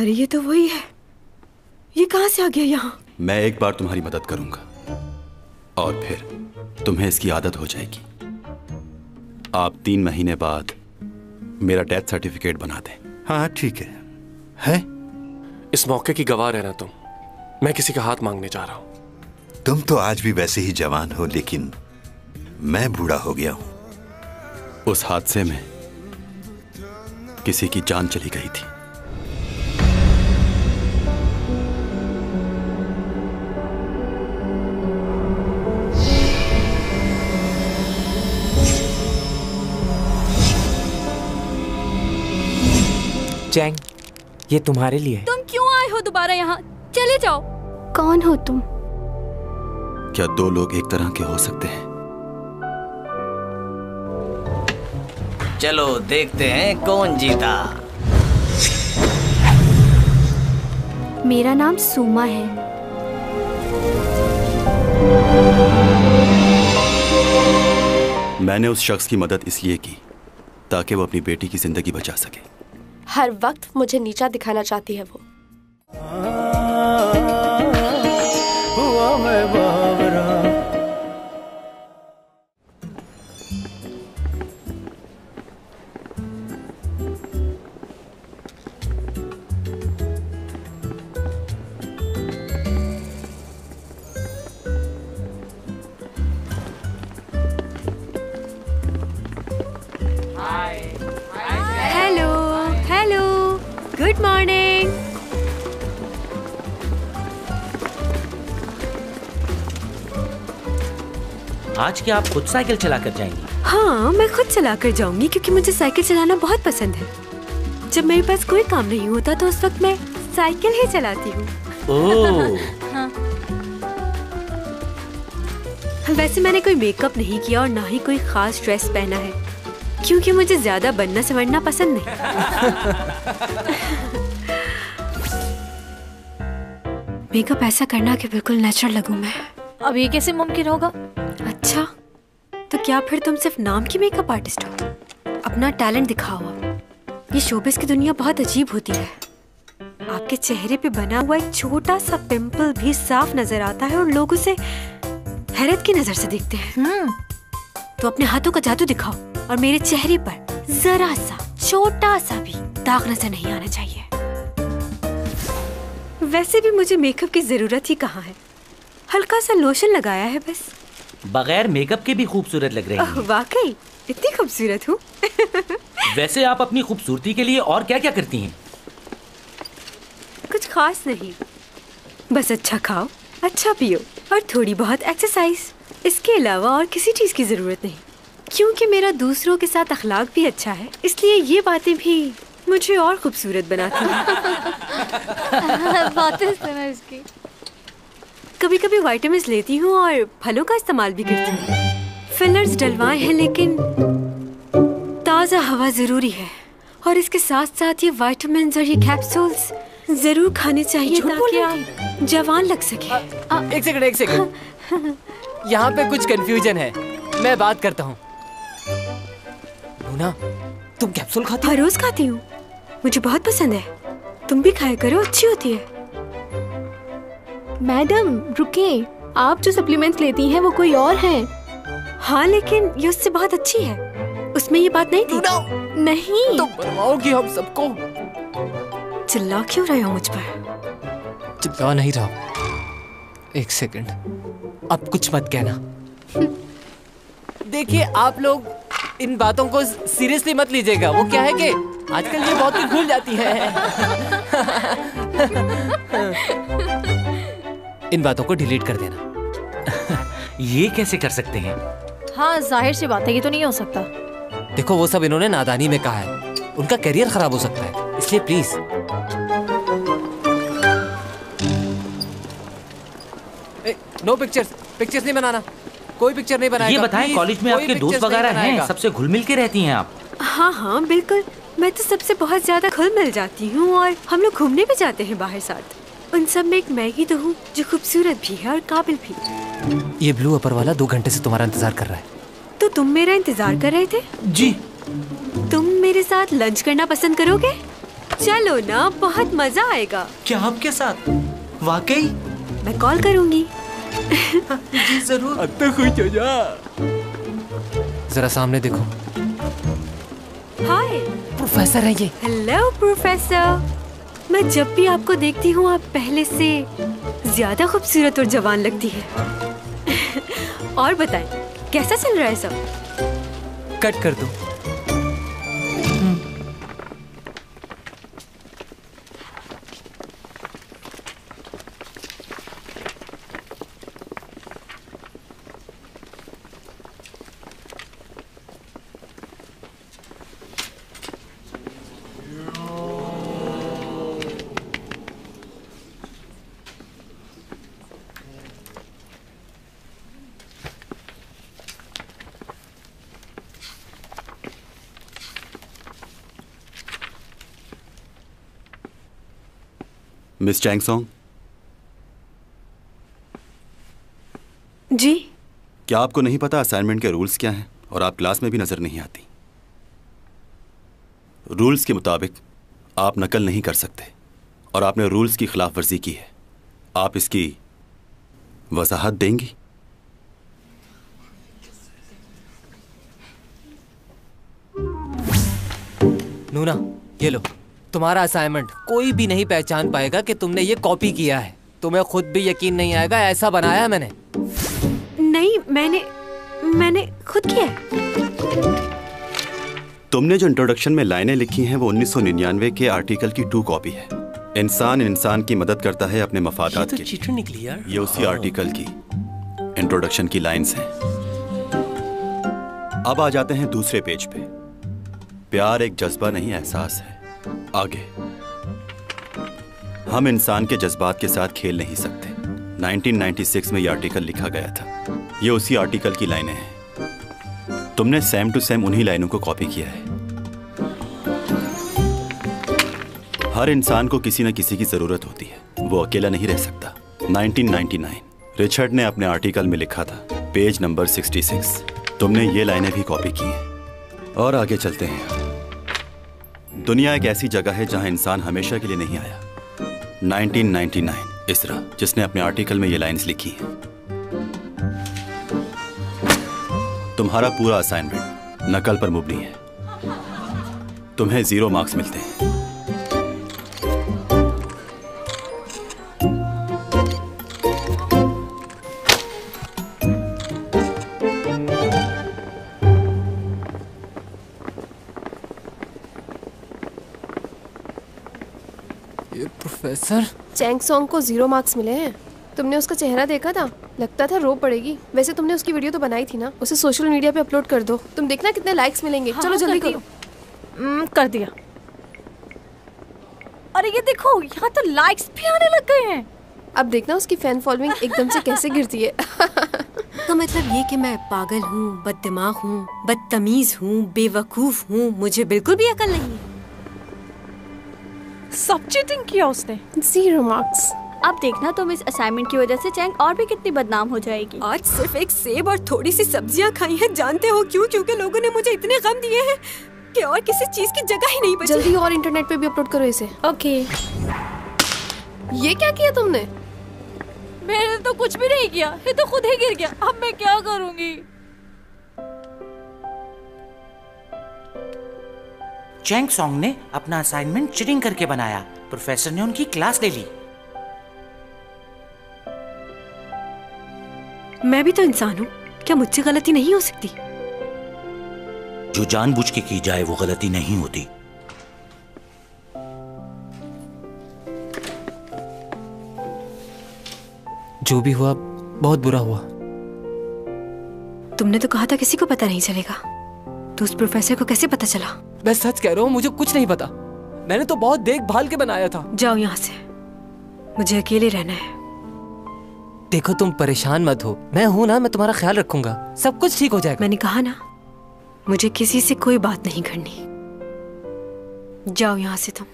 अरे ये तो वही है। ये कहाँ से आ गया यहाँ? मैं एक बार तुम्हारी मदद करूंगा और फिर तुम्हें इसकी आदत हो जाएगी। आप 3 महीने बाद मेरा डेथ सर्टिफिकेट बना दें। हाँ ठीक है? इस मौके की गवाह रहना तुम। मैं किसी का हाथ मांगने जा रहा हूं। तुम तो आज भी वैसे ही जवान हो, लेकिन मैं बूढ़ा हो गया हूं। उस हादसे में किसी की जान चली गई थी। चैंग, ये तुम्हारे लिए है। तुम क्यों आए हो दोबारा यहाँ? चले जाओ। कौन हो तुम? क्या 2 लोग एक तरह के हो सकते हैं? चलो देखते हैं कौन जीता। मेरा नाम सुमा है। मैंने उस शख्स की मदद इसलिए की ताकि वो अपनी बेटी की जिंदगी बचा सके। हर वक्त मुझे नीचा दिखाना चाहती है वो। हुआ मैं बावरा। Good morning. आज क्या आप खुद साइकिल चला कर जाएंगी? हाँ, मैं खुद चला कर जाऊंगी क्योंकि मुझे साइकिल चलाना बहुत पसंद है। जब मेरे पास कोई काम नहीं होता तो उस वक्त मैं साइकिल ही चलाती हूँ। हाँ। वैसे मैंने कोई मेकअप नहीं किया और ना ही कोई खास ड्रेस पहना है क्योंकि मुझे ज्यादा बनना संवरना पसंद नहीं। मेकअप ऐसा करना कि बिल्कुल नेचुरल लगूं मैं। अब ये कैसे मुमकिन होगा? अच्छा, तो क्या फिर तुम सिर्फ नाम की मेकअप आर्टिस्ट हो? अपना टैलेंट दिखाओ। ये शोबिस की दुनिया बहुत अजीब होती है। आपके चेहरे पे बना हुआ एक छोटा सा पिंपल भी साफ नजर आता है और लोग उसे हैरत की नजर से देखते हैं। तो अपने हाथों का जादू दिखाओ और मेरे चेहरे पर जरा सा छोटा सा भी दाग नजर नहीं आना चाहिए। वैसे भी मुझे मेकअप की जरूरत ही कहाँ है, हल्का सा लोशन लगाया है बस। बगैर मेकअप के भी खूबसूरत लग रही हैं। वाकई इतनी खूबसूरत हूँ। वैसे आप अपनी खूबसूरती के लिए और क्या क्या करती हैं? कुछ खास नहीं, बस अच्छा खाओ, अच्छा पियो और थोड़ी बहुत एक्सरसाइज। इसके अलावा और किसी चीज की जरूरत नहीं, क्योंकि मेरा दूसरों के साथ अखलाक भी अच्छा है, इसलिए ये बातें भी मुझे और खूबसूरत बनाती हैं। बातें सुनो इसकी। कभी कभी विटामिन्स लेती हूँ और फलों का इस्तेमाल भी करती हूँ। फिलर्स डलवाए हैं लेकिन ताज़ा हवा जरूरी है और इसके साथ साथ ये विटामिन्स और ये कैप्सूल्स जरूर खाने चाहिए ताकि आप जवान लग सके। एक सेकंड। यहाँ पे कुछ कंफ्यूजन है, मैं बात करता हूँ। लूना, तुम कैप्सूल खाती हो? हर रोज खाती हूँ, मुझे बहुत पसंद है। तुम भी खाया करो, अच्छी होती है। मैडम रुके, आप जो सप्लीमेंट्स लेती हैं वो कोई और हैं। हाँ लेकिन ये उससे बहुत अच्छी है, उसमें ये बात नहीं थी। नहीं तुम मरवाओगी हम सबको। चिल्ला क्यों रहे हो मुझ पर? चिल्ला नहीं रहा। एक सेकंड, अब कुछ मत कहना। देखिए आप लोग इन बातों को सीरियसली मत लीजिएगा। वो क्या है कि आजकल ये बहुत कुछ भूल जाती है। इन बातों को डिलीट कर देना। ये कैसे कर सकते हैं? हाँ जाहिर सी बात है, ये तो नहीं हो सकता। देखो वो सब इन्होंने नादानी में कहा है, उनका करियर खराब हो सकता है, इसलिए प्लीज। नो पिक्चर्स नहीं बनाना, कोई पिक्चर नहीं बनाएगा। ये बताएं, कॉलेज में आपके दोस्त वगैरह हैं? सबसे घुल मिल के रहती हैं आप? हाँ बिल्कुल, मैं तो सबसे बहुत ज्यादा घुल मिल जाती हूँ और हम लोग घूमने भी जाते हैं बाहर साथ। उन सब में एक मैं ही तो हूँ जो खूबसूरत भी है और काबिल भी। ये ब्लू अपर वाला 2 घंटे से तुम्हारा इंतजार कर रहा है। तो तुम मेरा इंतजार कर रहे थे? जी। तुम मेरे साथ लंच करना पसंद करोगे? चलो ना, बहुत मजा आएगा। क्या आपके साथ? वाकई? मैं कॉल करूंगी। जी जरूर। अब तो खुश हो जा। जरा सामने देखो। हाय, प्रोफेसर है ये। Hello professor. मैं जब भी आपको देखती हूँ आप पहले से ज्यादा खूबसूरत और जवान लगती है। और बताएं, कैसा चल रहा है सब? कट कर दो। मिस चैंगसोंग, जी? क्या आपको नहीं पता असाइनमेंट के रूल्स क्या हैं और आप क्लास में भी नजर नहीं आती? रूल्स के मुताबिक आप नकल नहीं कर सकते और आपने रूल्स की खिलाफ वर्जी की है। आप इसकी वजाहत देंगी? नूना, ये लो तुम्हारा असाइनमेंट। कोई भी नहीं पहचान पाएगा कि तुमने ये कॉपी किया है। तुम्हें खुद भी यकीन नहीं आएगा, ऐसा बनाया है मैंने। नहीं, मैंने खुद किया है। तुमने जो इंट्रोडक्शन में लाइनें लिखी हैं वो 1999 के आर्टिकल की 2 कॉपी है। इंसान इंसान की मदद करता है अपने मफादात के लिए। चीटर निकली यार। ये उसी आर्टिकल की इंट्रोडक्शन की लाइंस हैं। अब आ जाते हैं दूसरे पेज पे। प्यार एक जज्बा नहीं, एहसास है। आगे, हम इंसान के जज्बात के साथ खेल नहीं सकते। 1996 में यह आर्टिकल लिखा गया था। ये उसी आर्टिकल की लाइनें हैं। तुमने सेम टू सेम उन्हीं लाइनों को कॉपी किया है। हर इंसान को किसी न किसी की जरूरत होती है, वो अकेला नहीं रह सकता। 1999 रिचर्ड ने अपने आर्टिकल में लिखा था, पेज नंबर 66। तुमने ये लाइनें भी कॉपी की हैं। और आगे चलते हैं। दुनिया एक ऐसी जगह है जहां इंसान हमेशा के लिए नहीं आया। 1999 इसरा, जिसने अपने आर्टिकल में ये लाइंस लिखी हैं। तुम्हारा पूरा असाइनमेंट नकल पर मुबनी है। तुम्हें 0 मार्क्स मिलते हैं। प्रोफेसर, चैंगसोंग को 0 मार्क्स मिले हैं। तुमने उसका चेहरा देखा था? लगता था रो पड़ेगी। वैसे तुमने उसकी वीडियो तो बनाई थी ना, उसे सोशल मीडिया पे अपलोड कर दो। तुम देखना कितने लाइक्स मिलेंगे। चलो जल्दी करो। कर दिया। अरे ये देखो, यहाँ तो लाइक्स भी आने लग गए हैं। अब देखना उसकी फैन फॉलोइंग एकदम से कैसे गिरती है। तो मतलब ये कि मैं पागल हूँ, बददिमाग हूँ, बदतमीज हूँ, बेवकूफ हूँ, मुझे बिल्कुल भी अकल नहीं है। सब चीटिंग किया उसने। 0 मार्क्स। अब देखना तुम इस असाइनमेंट की वजह से चैंग और भी कितनी बदनाम हो जाएगी। आज सिर्फ एक सेब और थोड़ी सी सब्जियां खाई हैं। जानते हो क्यों? क्योंकि लोगों ने मुझे इतने गम दिए हैं कि और किसी चीज की जगह ही नहीं बची। जल्दी और इंटरनेट पे भी अपलोड करो इसे। ओके। ये क्या किया तुमने? मैंने तो कुछ भी नहीं किया, ये तो खुद ही गिर गया। अब मैं क्या करूंगी? चैंगसोंग ने अपना असाइनमेंट चीटिंग करके बनाया। प्रोफेसर ने उनकी क्लास ले ली। मैं भी तो इंसान हूँ, क्या मुझसे गलती नहीं हो सकती? जो जानबूझ के की जाए वो गलती नहीं होती। जो भी हुआ बहुत बुरा हुआ। तुमने तो कहा था किसी को पता नहीं चलेगा, तो उस प्रोफेसर को कैसे पता चला? मैं सच कह रहा हूँ, मुझे कुछ नहीं पता। मैंने तो बहुत देखभाल के बनाया था। जाओ यहाँ से, मुझे अकेले रहना है। देखो तुम परेशान मत हो, मैं हूं ना, मैं तुम्हारा ख्याल रखूंगा। सब कुछ ठीक हो जाएगा। मैंने कहा ना, मुझे किसी से कोई बात नहीं करनी। जाओ यहाँ से तुम।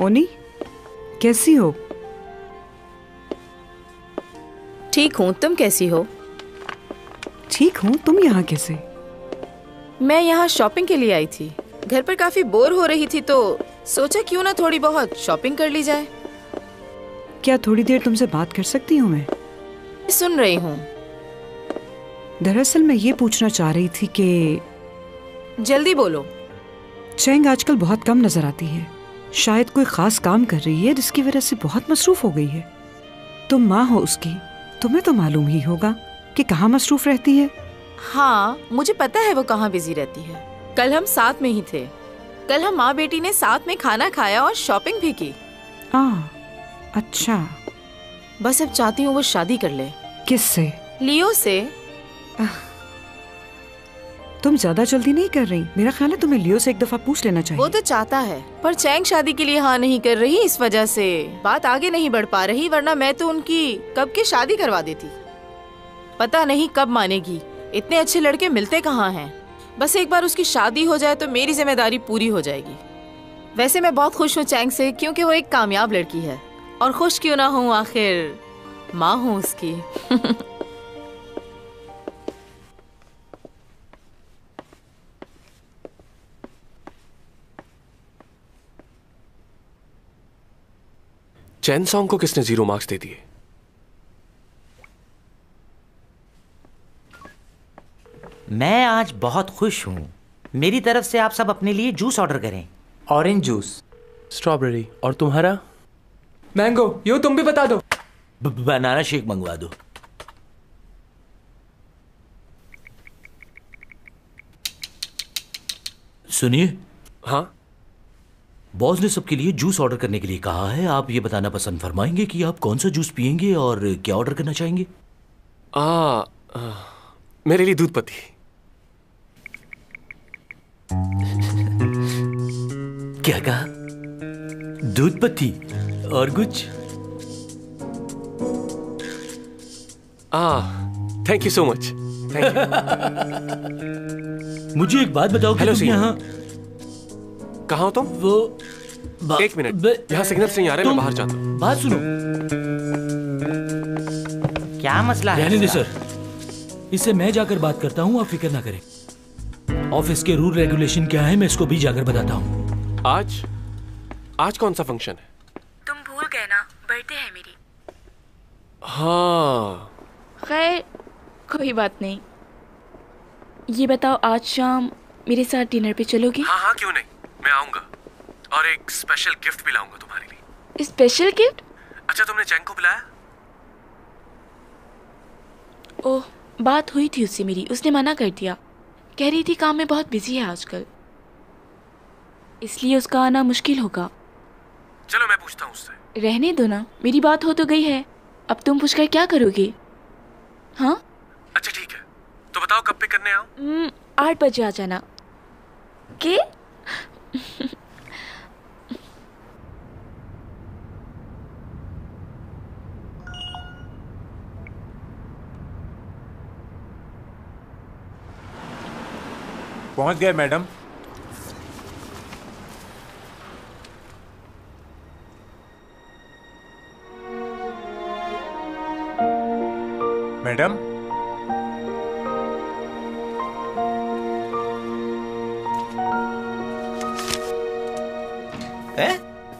ओनी, कैसी हो? ठीक हूँ, तुम कैसी हो? ठीक हूँ। तुम यहाँ कैसे? मैं यहाँ शॉपिंग के लिए आई थी। घर पर काफी बोर हो रही थी तो सोचा क्यों ना थोड़ी बहुत शॉपिंग कर ली जाए। क्या थोड़ी देर तुमसे बात कर सकती हूँ मैं? सुन रही हूँ। दरअसल मैं ये पूछना चाह रही थी कि जल्दी बोलो। चैंग आजकल बहुत कम नजर आती है। शायद कोई खास काम कर रही है जिसकी वजह से बहुत मसरूफ हो गई है। तुम माँ हो उसकी, तुम्हें तो मालूम ही होगा कि कहाँ मसरूफ रहती है। हाँ, मुझे पता है वो कहाँ बिजी रहती है। कल हम साथ में ही थे। कल हम माँ बेटी ने साथ में खाना खाया और शॉपिंग भी की। अच्छा। बस अब चाहती हूँ वो शादी कर ले। किससे? लियो से। तुम ज्यादा जल्दी नहीं कर रही? मेरा ख्याल है तुम्हें लियो से एक दफा पूछ लेना चाहिए। वो तो चाहता है, पर चैंग शादी के लिए हाँ नहीं कर रही, इस वजह से बात आगे नहीं बढ़ पा रही, वरना मैं तो उनकी कब की शादी करवा देती। पता नहीं कब मानेगी। इतने अच्छे लड़के मिलते कहाँ हैं। बस एक बार उसकी शादी हो जाए तो मेरी जिम्मेदारी पूरी हो जाएगी। वैसे मैं बहुत खुश हूँ चैंग से, क्योंकि वो एक कामयाब लड़की है। और खुश क्यों ना हूँ, आखिर माँ हूँ उसकी। चैन सॉन्ग को किसने 0 मार्क्स दे दिए? मैं आज बहुत खुश हूँ। मेरी तरफ से आप सब अपने लिए जूस ऑर्डर करें। Orange juice, strawberry. और तुम्हारा? मैंगो। यो तुम भी बता दो। बनाना शेक मंगवा दो। सुनिए। हाँ? बॉस ने सबके लिए जूस ऑर्डर करने के लिए कहा है। आप ये बताना पसंद फरमाएंगे कि आप कौन सा जूस पियेंगे और क्या ऑर्डर करना चाहेंगे? मेरे लिए दूध पत्ती। क्या कहा? दूध पत्ती और कुछ? Thank you so much. Thank you. मुझे एक बात बताओ कि तुम यहाँ कहाँ हो तुम? वो एक मिनट, यहाँ सिग्नल नहीं आ रहे, मैं बाहर जाता हूँ। बात सुनो। क्या मसला है? रहने दे सर, इससे मैं जाकर बात करता हूँ, आप फिक्र ना करें। ऑफिस के रूल रेगुलेशन क्या है मैं इसको भी जाकर बताता हूँ। आज कौन सा फंक्शन है? तुम भूल गए ना, बर्थडे है मेरी। हाँ। खैर कोई बात नहीं। ये बताओ, आज शाम मेरे साथ डिनर पे चलोगी? हाँ, क्यों नहीं, मैं आऊंगा। और एक स्पेशल गिफ्ट भी लाऊंगा तुम्हारे लिए। Special gift? अच्छा, तुमने चैंग को बुलाया? ओह, बात हुई थी उससे मेरी, उसने मना कर दिया। कह रही थी काम में बहुत बिजी है आजकल, इसलिए उसका आना मुश्किल होगा। चलो मैं पूछता हूँ उससे। रहने दो ना, मेरी बात हो तो गई है, अब तुम पूछकर क्या करोगे? हाँ अच्छा ठीक है, तो बताओ कब पे करने आऊं? 8 बजे आ जाना। के? पहुंच गए मैडम। मैडम,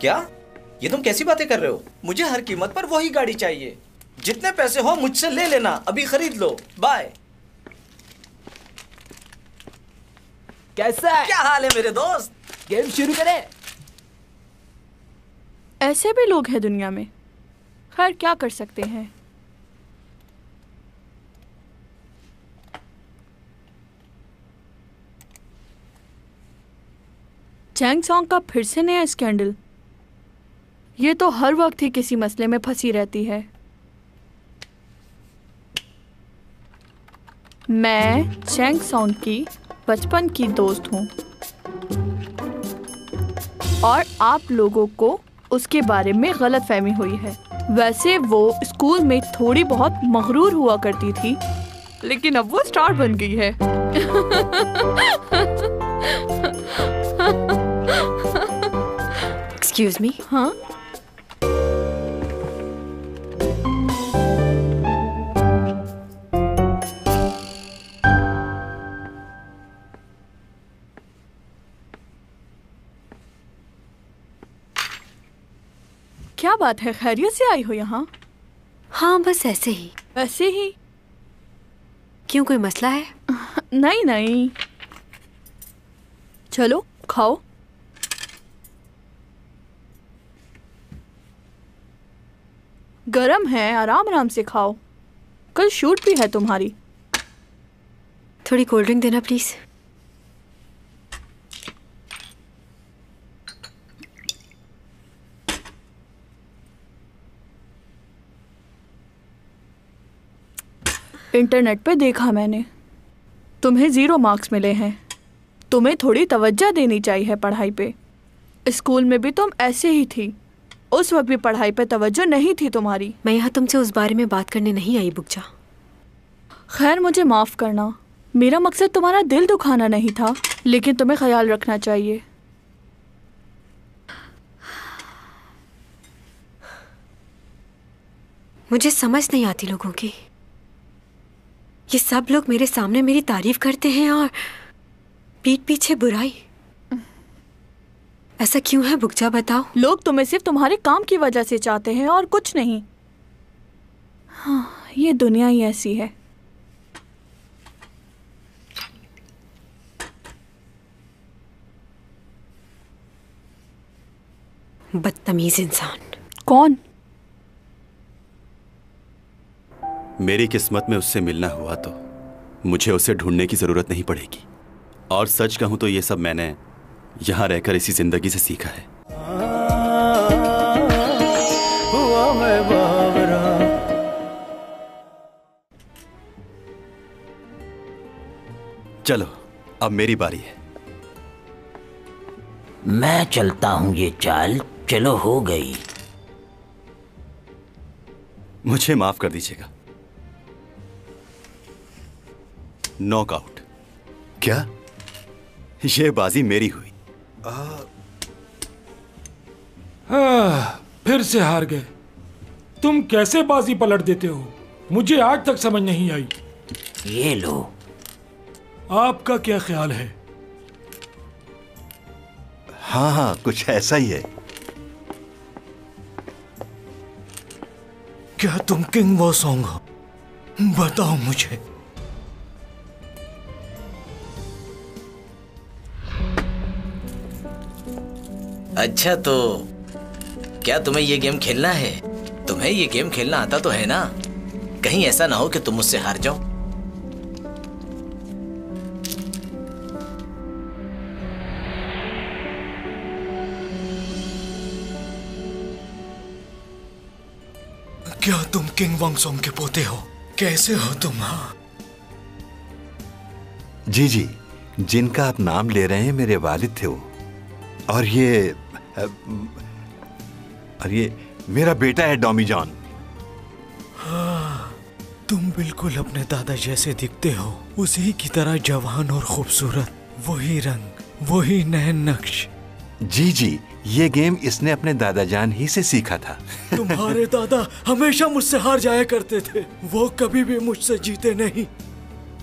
क्या? ये तुम कैसी बातें कर रहे हो? मुझे हर कीमत पर वही गाड़ी चाहिए। जितने पैसे हो मुझसे ले लेना, अभी खरीद लो। बाय। कैसा है? क्या हाल है मेरे दोस्त? गेम शुरू करें। ऐसे भी लोग हैं दुनिया में। खैर क्या कर सकते हैं। चैंग सॉन्ग का फिर से नया स्कैंडल। ये तो हर वक्त ही किसी मसले में फंसी रहती है। मैं चैंग सॉन्ग की बचपन की दोस्त हूँ और आप लोगों को उसके बारे में गलतफहमी हुई है। वैसे वो स्कूल में थोड़ी बहुत मगरूर हुआ करती थी, लेकिन अब वो स्टार बन गई है। Excuse me. हाँ क्या बात है, खैरियत से आई हो यहाँ? हाँ बस ऐसे ही। ऐसे ही? क्यों, कोई मसला है? नहीं नहीं, चलो खाओ। गरम है, आराम आराम से खाओ, कल शूट भी है तुम्हारी। थोड़ी कोल्ड ड्रिंक देना प्लीज। इंटरनेट पे देखा मैंने, तुम्हें 0 मार्क्स मिले हैं। तुम्हें थोड़ी तवज्जो देनी चाहिए पढ़ाई पे। स्कूल में भी तुम ऐसे ही थी, उस वक्त भी पढ़ाई पे तवज्जो नहीं थी तुम्हारी। मैं यहाँ तुमसे उस बारे में बात करने नहीं आई बुकजा। खैर मुझे माफ़ करना, मेरा मकसद तुम्हारा दिल दुखाना नहीं था, लेकिन तुम्हें ख्याल रखना चाहिए। मुझे समझ नहीं आती लोगों की। ये सब लोग मेरे सामने मेरी तारीफ करते हैं और पीठ पीछे बुराई। ऐसा क्यों है बुकजा, बताओ। लोग तुम्हें सिर्फ तुम्हारे काम की वजह से चाहते हैं और कुछ नहीं। हाँ, ये दुनिया ही ऐसी है। बदतमीज इंसान। कौन? मेरी किस्मत में उससे मिलना हुआ तो मुझे उसे ढूंढने की जरूरत नहीं पड़ेगी। और सच कहूं तो ये सब मैंने यहां रहकर इसी जिंदगी से सीखा है। चलो अब मेरी बारी है। मैं चलता हूं ये चाल, चलो हो गई। मुझे माफ कर दीजिएगा। नॉकआउट। क्या? ये बाजी मेरी हुई। फिर से हार गए। तुम कैसे बाजी पलट देते हो, मुझे आज तक समझ नहीं आई। ये लो। आपका क्या ख्याल है? हाँ हाँ, कुछ ऐसा ही है। क्या तुम किंग वो सॉन्ग हो? बताओ मुझे। अच्छा तो क्या तुम्हें ये गेम खेलना है? तुम्हें ये गेम खेलना आता तो है ना? कहीं ऐसा ना हो कि तुम मुझसे हार जाओ। क्या तुम किंग वांग सॉन्ग के पोते हो? कैसे हो तुम? हाँ जी जी, जिनका आप नाम ले रहे हैं मेरे वालिद थे वो। और ये मेरा बेटा है डॉमी जॉन। हाँ, तुम बिल्कुल अपने दादा जैसे दिखते हो, उसी की तरह जवान और खूबसूरत। वही रंग, वही नैन नक्श। जी जी, ये गेम इसने अपने दादा जान ही से सीखा था। तुम्हारे दादा हमेशा मुझसे हार जाया करते थे। वो कभी भी मुझसे जीते नहीं।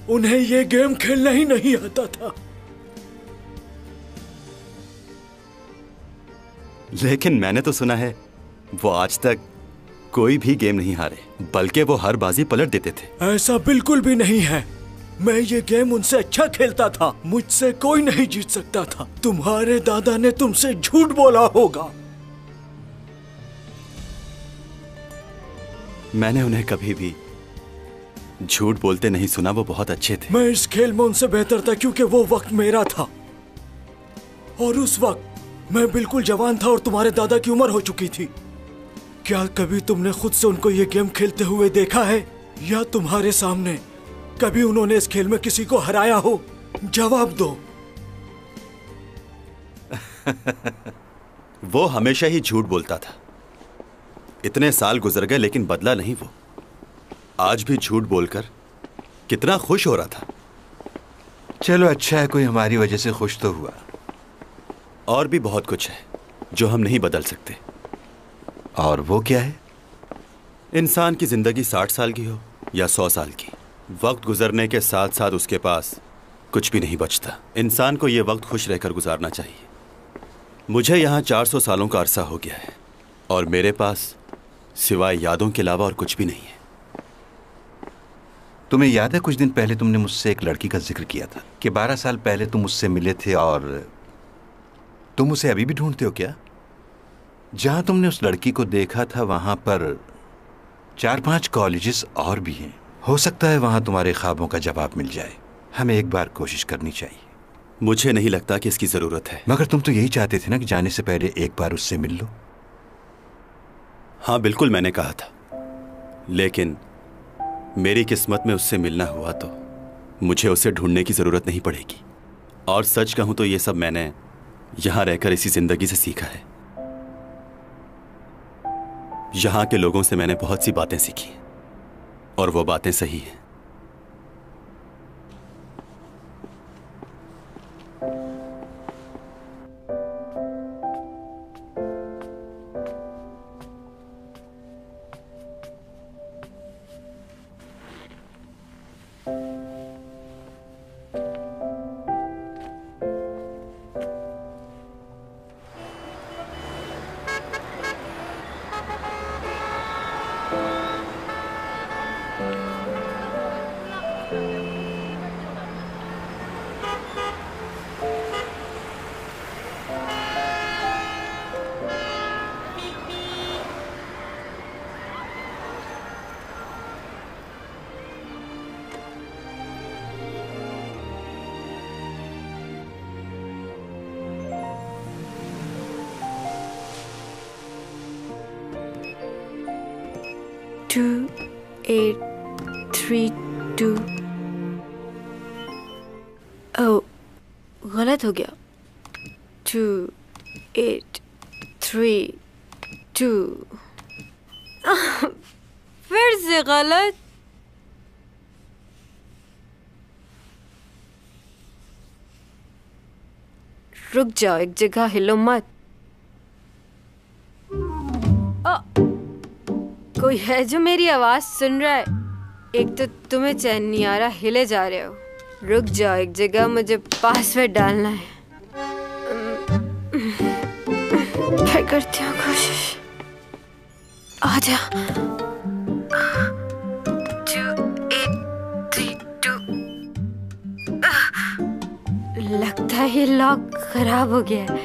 उन्हें ये गेम खेलना ही नहीं आता था। लेकिन मैंने तो सुना है वो आज तक कोई भी गेम नहीं हारे, बल्कि वो हर बाजी पलट देते थे। ऐसा बिल्कुल भी नहीं है। मैं ये गेम उनसे अच्छा खेलता था। मुझसे कोई नहीं जीत सकता था। तुम्हारे दादा ने तुमसे झूठ बोला होगा। मैंने उन्हें कभी भी झूठ बोलते नहीं सुना। वो बहुत अच्छे थे। मैं इस खेल में उनसे बेहतर था क्योंकि वो वक्त मेरा था। और उस वक्त मैं बिल्कुल जवान था और तुम्हारे दादा की उम्र हो चुकी थी। क्या कभी तुमने खुद से उनको ये गेम खेलते हुए देखा है, या तुम्हारे सामने कभी उन्होंने इस खेल में किसी को हराया हो? जवाब दो। वो हमेशा ही झूठ बोलता था। इतने साल गुजर गए लेकिन बदला नहीं वो। आज भी झूठ बोलकर कितना खुश हो रहा था। चलो अच्छा है, कोई हमारी वजह से खुश तो हुआ। और भी बहुत कुछ है, जो हम नहीं बदल सकते। और वो क्या है? इंसान की जिंदगी 60 साल की हो या 100 साल की, वक्त गुजरने के साथ साथ उसके पास कुछ भी नहीं बचता। इंसान को ये वक्त खुश रहकर गुजारना चाहिए। मुझे यहाँ 400 सालों का अरसा हो गया है और मेरे पास सिवाय यादों के अलावा और कुछ भी नहीं है। तुम्हें याद है कुछ दिन पहले तुमने मुझसे एक लड़की का जिक्र किया था कि 12 साल पहले तुम उससे मिले थे और तुम उसे अभी भी ढूंढते हो क्या? जहां तुमने उस लड़की को देखा था वहां पर 4-5 कॉलेजेस और भी हैं। हो सकता है वहां तुम्हारे ख्वाबों का जवाब मिल जाए। हमें एक बार कोशिश करनी चाहिए। मुझे नहीं लगता कि इसकी जरूरत है। मगर तुम तो यही चाहते थे ना कि जाने से पहले एक बार उससे मिल लो। हाँ बिल्कुल, मैंने कहा था, लेकिन मेरी किस्मत में उससे मिलना हुआ तो मुझे उसे ढूंढने की जरूरत नहीं पड़ेगी। और सच कहूं तो ये सब मैंने यहां रहकर इसी जिंदगी से सीखा है। यहां के लोगों से मैंने बहुत सी बातें सीखी और वो बातें सही हैं। Two, 8, 3, 2। ओह, गलत हो गया। 2, 8, 3, 2। फिर से गलत। रुक जाओ, एक जगह हिलो मत। कोई है जो मेरी आवाज सुन रहा है? एक तो तुम्हें चैन नहीं आ रहा, हिले जा रहे हो। रुक जाओ एक जगह, मुझे पासवर्ड डालना है। फिर करती हूँ कोशिश। आ जा। 2, 8, 3, 2। लगता है ये लॉक खराब हो गया है।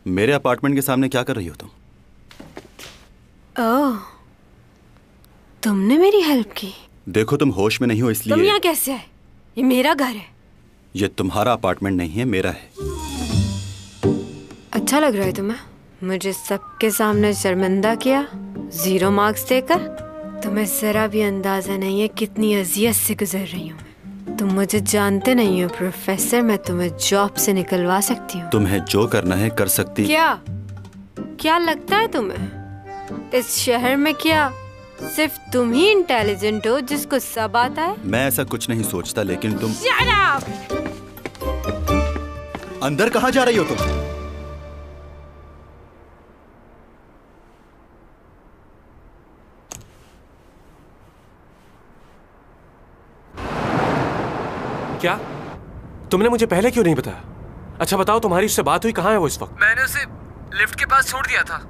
मेरे अपार्टमेंट के सामने क्या कर रही हो तुम? ओह, तुमने मेरी हेल्प की। देखो तुम होश में नहीं हो इसलिए। तुम यहाँ कैसे आए? ये मेरा घर है। ये तुम्हारा अपार्टमेंट नहीं है, मेरा है। अच्छा लग रहा है तुम्हें? मुझे सबके सामने शर्मिंदा किया, 0 मार्क्स देकर। तुम्हें जरा भी अंदाजा नहीं है कितनी अजियत से गुजर रही हूँ। तुम मुझे जानते नहीं हो प्रोफेसर, मैं तुम्हें जॉब से निकलवा सकती हूँ। तुम्हें जो करना है कर सकती। क्या लगता है तुम्हें इस शहर में क्या सिर्फ तुम ही इंटेलिजेंट हो जिसको सब आता है? मैं ऐसा कुछ नहीं सोचता, लेकिन तुम। Shut up! अंदर कहाँ जा रही हो तुम? क्या तुमने मुझे पहले क्यों नहीं बताया? अच्छा बताओ, तुम्हारी उससे बात हुई? कहाँ है वो इस वक्त? मैंने उसे लिफ्ट के पास छोड़ दिया था।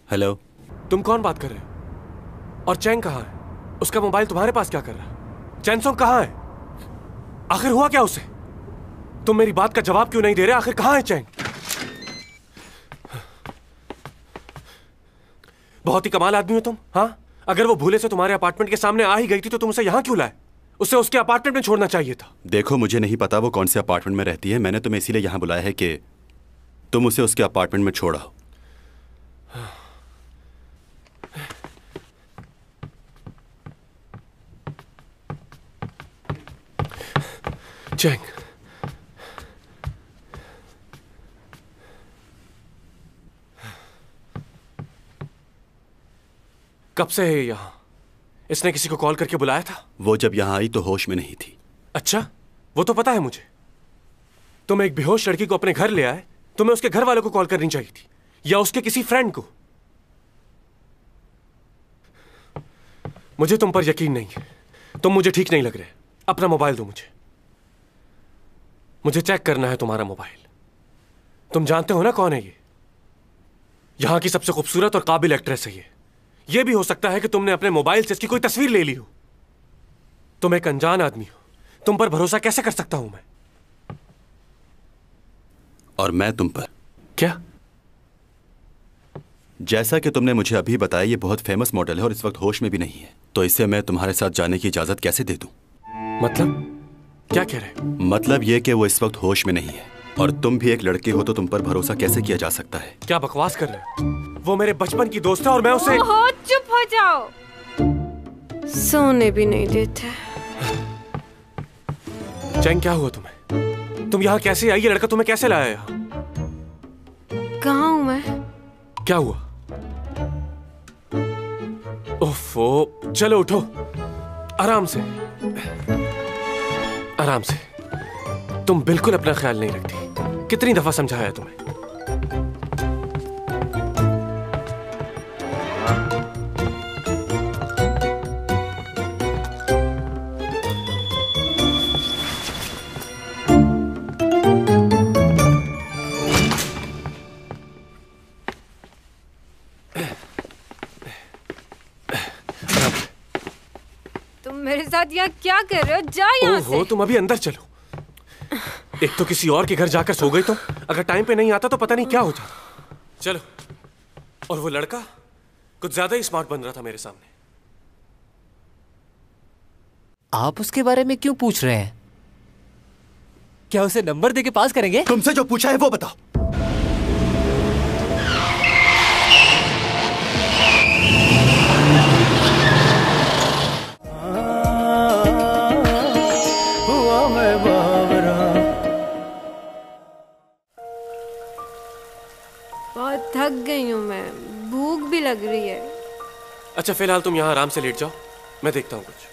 हेलो। तुम कौन बात कर रहे हो? और चैंग कहाँ है? उसका मोबाइल तुम्हारे पास क्या कर रहा है? चैनसोंग कहाँ है? आखिर हुआ क्या उसे? तुम मेरी बात का जवाब क्यों नहीं दे रहे? आखिर कहाँ है चैंग? बहुत ही कमाल आदमी हो तुम। हाँ, अगर वो भूले से तुम्हारे अपार्टमेंट के सामने आ ही गई थी तो तुम उसे यहाँ क्यों लाए? उसे उसके अपार्टमेंट में छोड़ना चाहिए था। देखो, मुझे नहीं पता वो कौन से अपार्टमेंट में रहती है। मैंने तुम्हें इसीलिए यहाँ बुलाया है कि तुम उसे उसके अपार्टमेंट में छोड़ाओ। चैंग, कब से है यहाँ? इसने किसी को कॉल करके बुलाया था? वो जब यहाँ आई तो होश में नहीं थी। अच्छा, वो तो पता है मुझे। तुम एक बेहोश लड़की को अपने घर ले आए, तुम्हें उसके घर वालों को कॉल करनी चाहिए थी, या उसके किसी फ्रेंड को। मुझे तुम पर यकीन नहीं है। तुम मुझे ठीक नहीं लग रहे। अपना मोबाइल दो मुझे चेक करना है तुम्हारा मोबाइल। तुम जानते हो ना कौन है ये? यहां की सबसे खूबसूरत और काबिल एक्ट्रेस है ये भी हो सकता है कि तुमने अपने मोबाइल से इसकी कोई तस्वीर ले ली हो। तुम एक अनजान आदमी हो, तुम पर भरोसा कैसे कर सकता हूं मैं? और मैं तुम पर? क्या? जैसा कि तुमने मुझे अभी बताया, ये बहुत फेमस मॉडल है और इस वक्त होश में भी नहीं है, तो इससे मैं तुम्हारे साथ जाने की इजाजत कैसे दे दूं? मतलब क्या कह रहे? मतलब ये कि वो इस वक्त होश में नहीं है, और तुम भी एक लड़के हो तो तुम पर भरोसा कैसे किया जा सकता है? क्या बकवास कर रहे हो? वो मेरे बचपन की दोस्त है और मैं उसे... ओहो, चुप हो जाओ। सोने भी नहीं देते। चैंग, क्या हुआ तुम्हें? तुम यहाँ कैसे आई? ये लड़का तुम्हें कैसे लाया यहाँ? कहाँ हूँ मैं? क्या हुआ? ओफो, चलो उठो, आराम से आराम से। तुम बिल्कुल अपना ख्याल नहीं रखती। कितनी दफा समझाया तुम्हें? मेरे साथ यहाँ क्या कर रहे हो? जाओ यहाँ से। ओहो, तुम अभी अंदर चलो। एक तो किसी और के घर जाकर सो गई तुम। अगर टाइम पे नहीं आता तो पता नहीं क्या हो जाता। चलो। और वो लड़का कुछ ज्यादा ही स्मार्ट बन रहा था मेरे सामने। आप उसके बारे में क्यों पूछ रहे हैं? क्या उसे नंबर देके पास करेंगे? तुमसे जो पूछा है वो बताओ। बहुत थक गई हूँ मैं, भूख भी लग रही है। अच्छा, फिलहाल तुम यहाँ आराम से लेट जाओ, मैं देखता हूँ कुछ।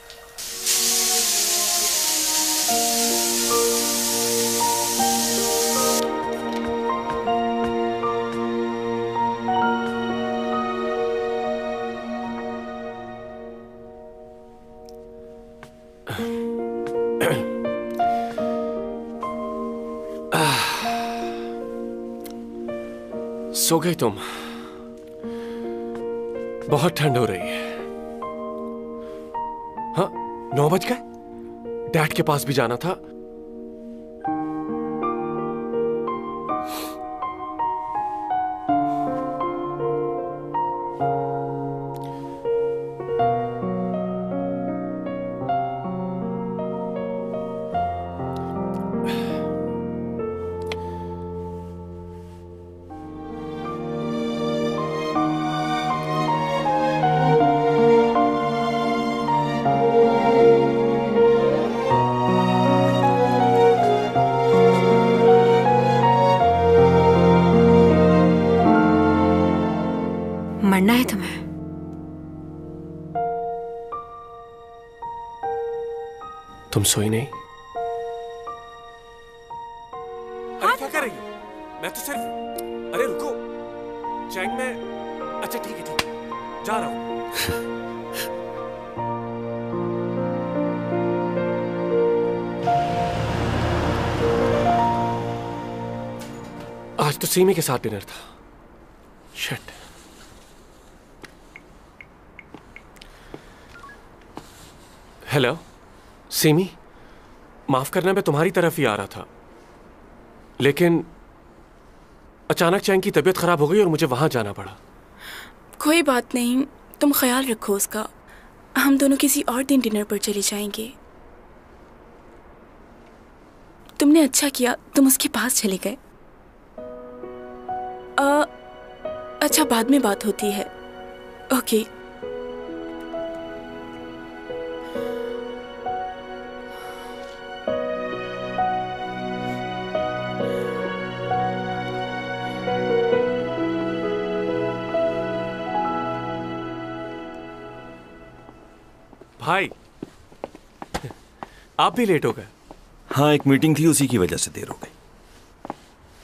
सो गई तुम? बहुत ठंड हो रही है। हाँ, 9 बज गए। डैड के पास भी जाना था। मरना है तुम्हें? तुम सोई नहीं? अरे क्या कर रही हो? मैं तो सिर्फ... अरे रुको, चैंग में... अच्छा ठीक है, जा रहा हूं। आज तो सीमी के साथ डिनर था। शिट। हेलो सीमी, माफ करना, मैं तुम्हारी तरफ ही आ रहा था, लेकिन अचानक चैंग की तबीयत खराब हो गई और मुझे वहां जाना पड़ा। कोई बात नहीं, तुम ख्याल रखो उसका। हम दोनों किसी और दिन डिनर पर चले जाएंगे। तुमने अच्छा किया, तुम उसके पास चले गए। अच्छा, बाद में बात होती है। ओके। भाई, आप भी लेट हो गए। हाँ, एक मीटिंग थी, उसी की वजह से देर हो गई।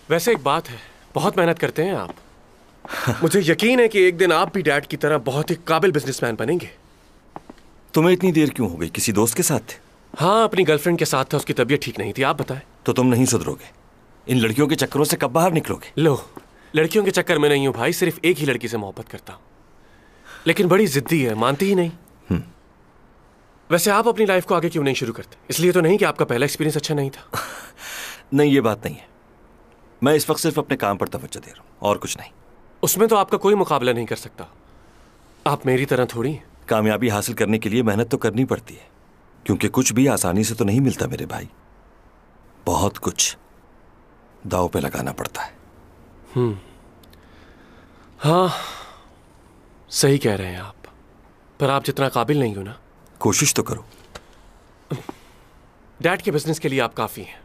वैसे एक बात है, बहुत मेहनत करते हैं आप। मुझे यकीन है कि एक दिन आप भी डैड की तरह बहुत ही काबिल बिजनेसमैन बनेंगे। तुम्हें इतनी देर क्यों हो गई? किसी दोस्त के साथ थे? हाँ, अपनी गर्लफ्रेंड के साथ था, उसकी तबीयत ठीक नहीं थी। आप बताएं। तो तुम नहीं सुधरोगे? इन लड़कियों के चक्करों से कब बाहर निकलोगे? लो, लड़कियों के चक्कर में नहीं हूँ भाई, सिर्फ एक ही लड़की से मोहब्बत करता हूँ, लेकिन बड़ी जिद्दी है, मानती ही नहीं। वैसे आप अपनी लाइफ को आगे क्यों नहीं शुरू करते? इसलिए तो नहीं कि आपका पहला एक्सपीरियंस अच्छा नहीं था? नहीं, ये बात नहीं है। मैं इस वक्त सिर्फ अपने काम पर तवज्जो दे रहा हूँ, और कुछ नहीं। उसमें तो आपका कोई मुकाबला नहीं कर सकता। आप मेरी तरह थोड़ी हैं। कामयाबी हासिल करने के लिए मेहनत तो करनी पड़ती है, क्योंकि कुछ भी आसानी से तो नहीं मिलता मेरे भाई। बहुत कुछ दांव पे लगाना पड़ता है। हाँ, सही कह रहे हैं आप, पर आप जितना काबिल नहीं हो ना। कोशिश तो करो। डैड के बिजनेस के लिए आप काफी हैं,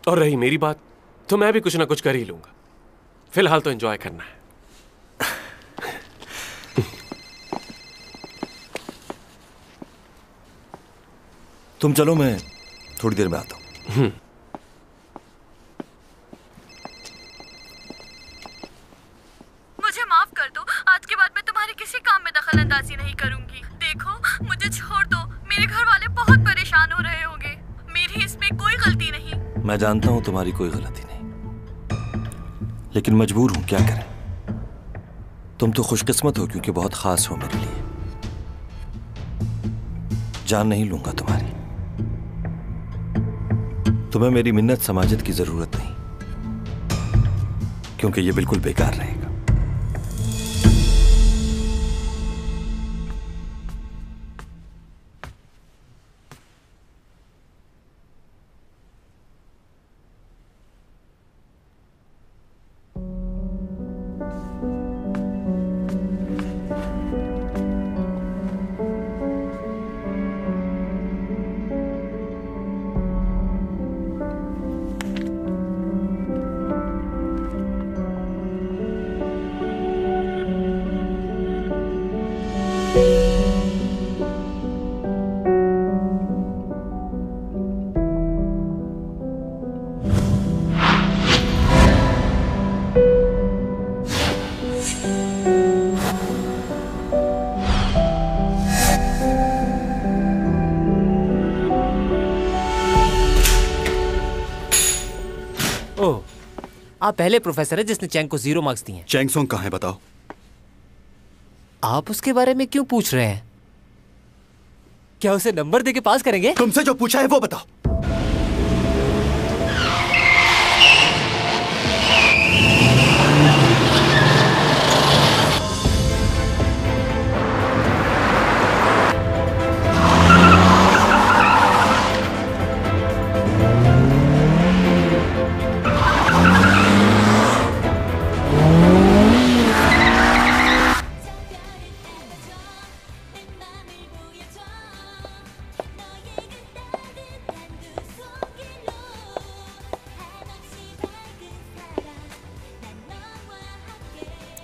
और रही मेरी बात, तो मैं भी कुछ ना कुछ कर ही लूंगा। फिलहाल तो एंजॉय करना है। तुम चलो, मैं थोड़ी देर में आता हूं। मुझे माफ कर दो, आज के बाद मैं तुम्हारे किसी काम में दखल अंदाजी नहीं करूंगी। देखो, मुझे छोड़ दो, मेरे घर वाले बहुत परेशान हो रहे होंगे। मेरी इसमें कोई गलती नहीं। मैं जानता हूं तुम्हारी कोई गलती नहीं, लेकिन मजबूर हूं, क्या करें। तुम तो खुशकिस्मत हो क्योंकि बहुत खास हो मेरे लिए। जान नहीं लूंगा तुम्हारी। तुम्हें मेरी मिन्नत समाजत की जरूरत नहीं, क्योंकि ये बिल्कुल बेकार रहेगा। आप पहले प्रोफेसर है जिसने चैंग को 0 मार्क्स दिए हैं। चैंग सोंग कहाँ है बताओ? आप उसके बारे में क्यों पूछ रहे हैं? क्या उसे नंबर देके पास करेंगे? तुमसे जो पूछा है वो बताओ।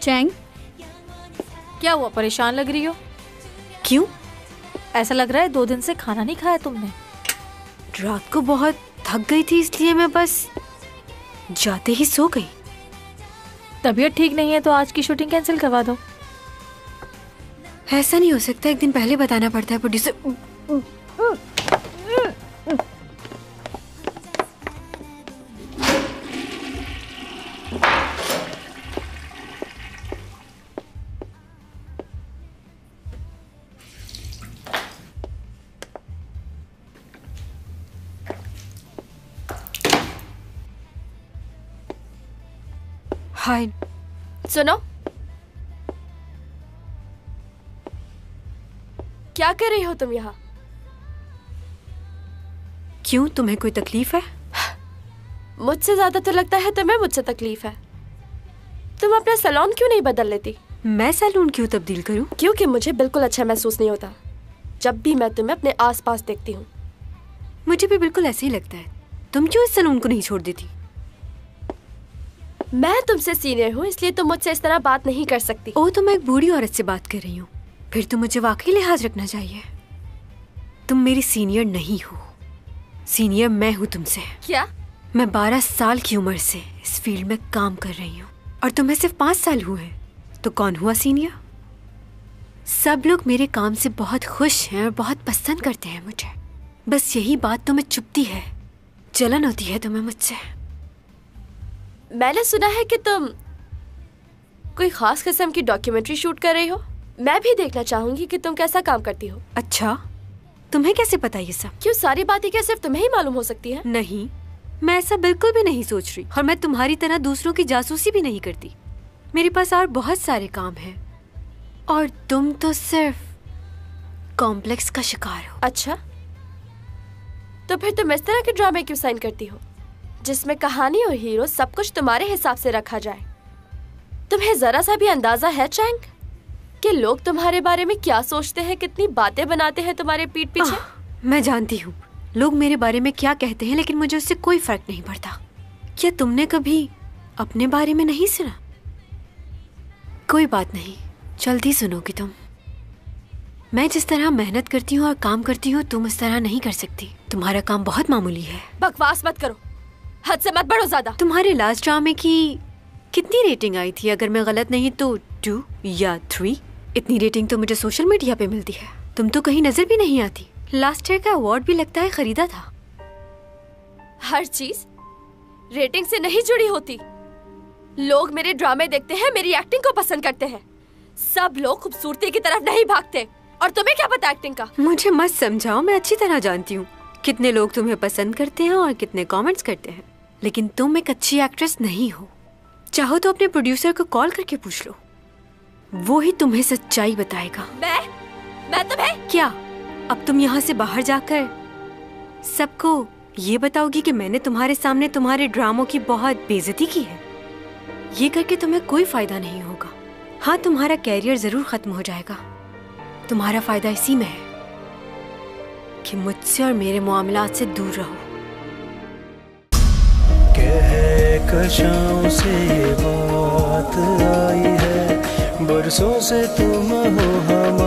चैंग, क्या हुआ, परेशान लग रही हो? क्यों? ऐसा लग रहा है 2 दिन से खाना नहीं खाया तुमने। रात को बहुत थक गई थी, इसलिए मैं बस जाते ही सो गई। तबीयत ठीक नहीं है तो आज की शूटिंग कैंसिल करवा दो। ऐसा नहीं हो सकता, एक दिन पहले बताना पड़ता है प्रोड्यूसर। फाइन। सुनो, क्या कर रही हो तुम यहाँ? क्यों, तुम्हें कोई तकलीफ है? मुझसे ज्यादा तो लगता है तुम्हें मुझसे तकलीफ है। तुम अपना सैलून क्यों नहीं बदल लेती? मैं सैलून क्यों तब्दील करूं? क्योंकि मुझे बिल्कुल अच्छा महसूस नहीं होता जब भी मैं तुम्हें अपने आसपास देखती हूँ। मुझे भी बिल्कुल ऐसे ही लगता है। तुम क्यों इस सैलून को नहीं छोड़ देती? मैं तुमसे सीनियर हूँ, इसलिए तुम मुझसे इस तरह बात नहीं कर सकती। ओ, तो मैं एक बूढ़ी औरत से बात कर रही हूँ, फिर तो मुझे वाकई लिहाज रखना चाहिए। तुम मेरी सीनियर नहीं हो, सीनियर मैं हूँ तुमसे। क्या? मैं 12 साल की उम्र से इस फील्ड में काम कर रही हूँ और तुम्हें सिर्फ 5 साल हुए हैं, तो कौन हुआ सीनियर? सब लोग मेरे काम से बहुत खुश हैं और बहुत पसंद करते हैं मुझे। बस यही बात तुम्हें चुभती है, जलन होती है तुम्हें मुझसे। मैंने सुना है कि तुम कोई खास किस्म की डॉक्यूमेंट्री शूट कर रही हो। मैं भी देखना चाहूंगी कि तुम कैसा काम करती हो। अच्छा, तुम्हें कैसे पता ये सब? क्यों, सारी बातें क्या सिर्फ तुम्हें ही मालूम हो सकती है? नहीं, मैं ऐसा बिल्कुल भी नहीं सोच रही, और मैं तुम्हारी तरह दूसरों की जासूसी भी नहीं करती। मेरे पास और बहुत सारे काम हैं, और तुम तो सिर्फ कॉम्प्लेक्स का शिकार हो। अच्छा, तो फिर तुम इस तरह के ड्रामे क्यों साइन करती हो जिसमें कहानी और हीरो सब कुछ तुम्हारे हिसाब से रखा जाए? तुम्हें जरा सा भी अंदाजा है चैंग कि लोग तुम्हारे बारे में क्या सोचते हैं, कितनी बातें बनाते हैं तुम्हारे पीठ पीछे? मैं जानती हूँ लोग मेरे बारे में क्या कहते हैं, लेकिन मुझे उससे कोई फर्क नहीं पड़ता। क्या तुमने कभी अपने बारे में नहीं सुना? कोई बात नहीं, जल्दी सुनोगी तुम। मैं जिस तरह मेहनत करती हूँ और काम करती हूँ, तुम उस तरह नहीं कर सकती। तुम्हारा काम बहुत मामूली है। बकवास मत करो, हद से मत बढ़ो ज्यादा। तुम्हारे लास्ट ड्रामे की कितनी रेटिंग आई थी? अगर मैं गलत नहीं तो 2 या 3। इतनी रेटिंग तो मुझे सोशल मीडिया पे मिलती है, तुम तो कहीं नजर भी नहीं आती। लास्ट ईयर का अवार्ड भी लगता है खरीदा था। हर चीज रेटिंग से नहीं जुड़ी होती। लोग मेरे ड्रामे देखते हैं, मेरी एक्टिंग को पसंद करते हैं। सब लोग खूबसूरती की तरफ नहीं भागते, और तुम्हें क्या पता एक्टिंग का? मुझे मत समझाओ, मैं अच्छी तरह जानती हूँ कितने लोग तुम्हें पसंद करते हैं और कितने कमेंट्स करते हैं, लेकिन तुम एक अच्छी एक्ट्रेस नहीं हो। चाहो तो अपने प्रोड्यूसर को कॉल करके पूछ लो, वो ही तुम्हें सच्चाई बताएगा। मैं तुम्हें क्या अब तुम यहाँ से बाहर जाकर सबको ये बताओगी कि मैंने तुम्हारे सामने तुम्हारे ड्रामों की बहुत बेइज्जती की है? ये करके तुम्हें कोई फायदा नहीं होगा। हाँ, तुम्हारा कैरियर जरूर खत्म हो जाएगा। तुम्हारा फायदा इसी में है कि मुझसे और मेरे मामलात से दूर रहो। कहकशां से बात आई है, बरसों से तुम हो हम